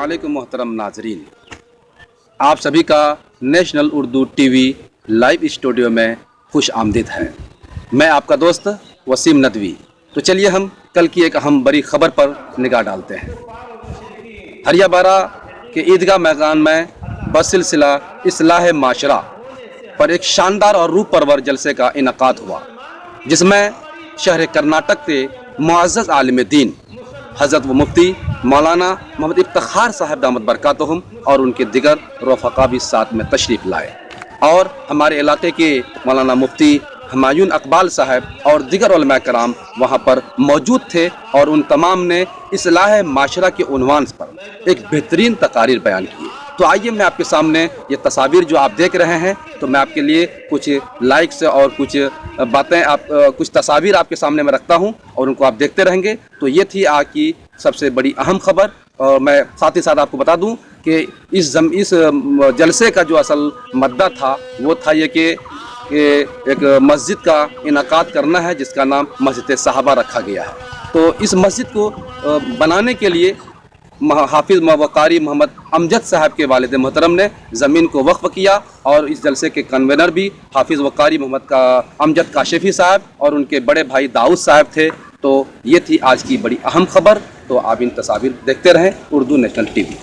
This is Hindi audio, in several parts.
अस्सलामुअलैकुम मोहतरम नाजरीन, आप सभी का national Urdu TV live studio में खुश आमदीद है। मैं आपका दोस्त वसीम नदवी। तो चलिए हम कल की एक अहम बड़ी खबर पर निगाह डालते हैं। हरियाबारा के ईदगाह मैदान में बसिलसिला इस्लाह माशरा पर एक शानदार और रूह परवर जलसे का इनकाद हुआ, जिसमें शहर कर्नाटक के मुअज़्ज़ज़ आलिम दीन हज़रत व मुफ्ती मौलाना मोहम्मद इफ्तिखार साहब दामद बरकातुहुम और उनके दिगर रफ़क़ा भी साथ में तशरीफ़ लाए और हमारे इलाके के मौलाना मुफ्ती हुमायून अकबाल साहब और दिगर उलमा कराम वहाँ पर मौजूद थे और उन तमाम ने इस्लाह माशरा के उन्वान पर एक बेहतरीन तकारीर बयान किए। तो आइए मैं आपके सामने ये तस्वीर जो आप देख रहे हैं, तो मैं आपके लिए कुछ लाइक्स और कुछ बातें कुछ तस्वीर आपके सामने मैं रखता हूं और उनको आप देखते रहेंगे। तो ये थी आज की सबसे बड़ी अहम खबर। और मैं साथ ही साथ आपको बता दूं कि इस जलसे का जो असल मद्दा था वो था ये कि एक मस्जिद का इनकाद करना है, जिसका नाम मस्जिद सहाबा रखा गया है। तो इस मस्जिद को बनाने के लिए हाफिज़ वकारी मोहम्मद अमजद साहब के वालिद मोहतरम ने ज़मीन को वक्फ़ किया और इस जलसे के कन्वेनर भी हाफिज़ वकारी मोहम्मद अमजद काशिफ़ी साहब और उनके बड़े भाई दाऊद साहब थे। तो ये थी आज की बड़ी अहम खबर। तो आप इन तस्वीर देखते रहें उर्दू नेशनल टीवी।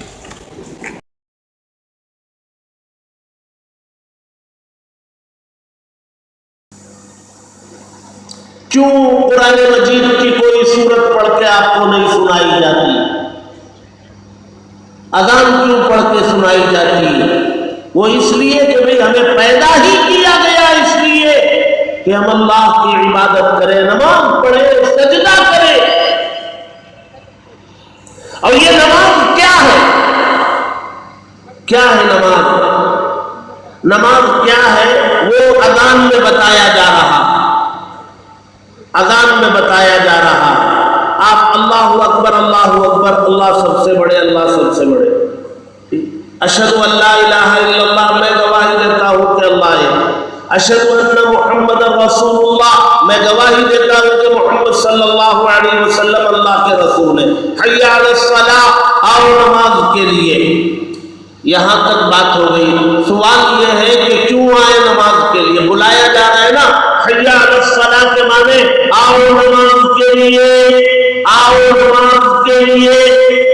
क्यों कुरान मजीद की कोई सूरत पढ़ के आपको नहीं सुनाई जाती? अज़ान क्यों पढ़ के सुनाई जाती है? वो इसलिए कि भाई हमें पैदा ही किया गया इसलिए कि हम अल्लाह की इबादत करें, नमाज पढ़े, सजदा करें। और ये नमाज क्या है? क्या है नमाज? नमाज क्या है वो अज़ान में बताया जा रहा, अज़ान में बताया जा रहा। आप अल्लाहु अकबर, अल्लाहु अकबर, अल्लाह सबसे बड़े, अल्लाह सबसे बड़े। अशहदु अल्ला इलाहा इल्लल्लाह, मैं गवाही देता हूँ कि अल्लाह है। अशहदु अन्ना मुहम्मदर रसूलुल्लाह, मैं गवाही देता हूँ कि मोहम्मद सल्लल्लाहु अलैहि वसल्लम अल्लाह के रसूल है। हय्या अलस सलाह, आओ नमाज के लिए। यहाँ तक बात हो गई। सवाल यह है कि क्यों आए नमाज के लिए? बुलाया जा रहा है ना, हय्या अलस सलाह के माने आओ नमाज के लिए, आओ नमाज के लिए।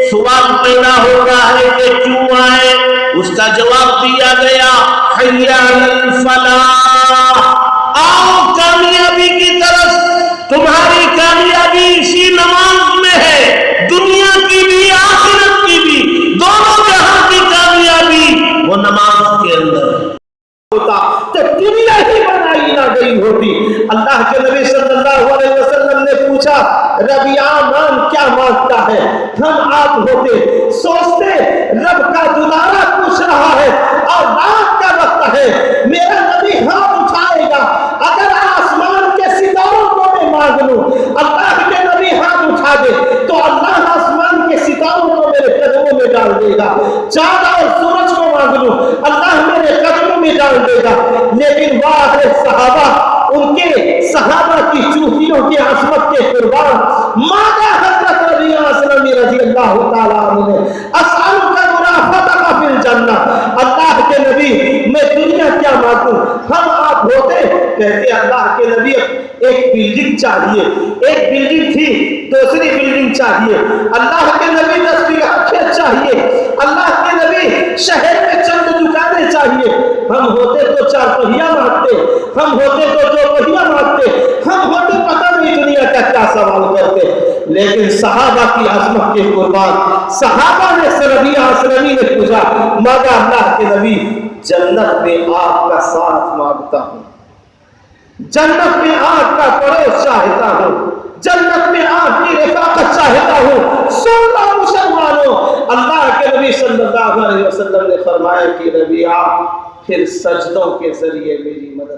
सवाल पैदा हो रहा है कि क्यों आए? उसका जवाब दिया गया, हय्या अलल फलाह, आओ कामयाबी की तरफ। तुम्हारी कामयाबी इसी नमाज में है, दुनिया की भी आखिरत की भी, दोनों जहां की कामयाबी वो नमाज के अंदर होता तो दुनिया ही बनाई ना गई होती। अल्लाह के नबी सल्लल्लाहु अलैहि वसल्लम ने पूछा, रबिया नाम क्या मांगता है? हम आप होते सोचते रब का दुलारा पूछ रहा है और रात का वक्त है, मेरा नबी हाथ उठाएगा, अगर आसमान के सितारों को मैं मांग लूं, अल्लाह के नबी हाथ उठा दे तो अल्लाह आसमान के सितारों को मेरे कदमों में डाल देगा। चांद और सूरज को मांग लूं, अल्लाह मेरे कदमों में डाल देगा। लेकिन वाह सहाबा, उनके सहाबा की चूहियों के आसमत के कुर्बान मादा हजरत रबिया असलमी रजी अल्लाह तआला अन्हु ने असअलुका मुराफतका फिल जन्नह, अल्लाह के नबी मैं दुनिया क्या मांगूं? हम आप होते कहते अल्लाह के नबी एक बिल्डिंग चाहिए, एक बिल्डिंग थी, दूसरी बिल्डिंग चाहिए। अल्लाह के नबी 10 बीघा खेत चाहिए, अल्लाह के नबी शहर में चंद दुकानें चाहिए। हम होते तो 4 पहिया मांगते, हम होते तो 2 पहिया मांगते, हम होते पता नहीं दुनिया का क्या सवाल करते। लेकिन सहाबा की अजमत के कुर्बान, सहाबा ने रबिया असलमी ने पूछा, मांगा अल्लाह के नबी जन्नत में आपका साथ मांगता हूं, जन्नत में आपका पड़ोस चाहता हूं, जन्नत में आपकी रफाकत चाहता हूं। सुन लो मुसलमानों, अल्लाह के नबी सल्लल्लाहु अलैहि वसल्लम ने फरमाया कि रबिया फिर सजदों के जरिए मेरी मदद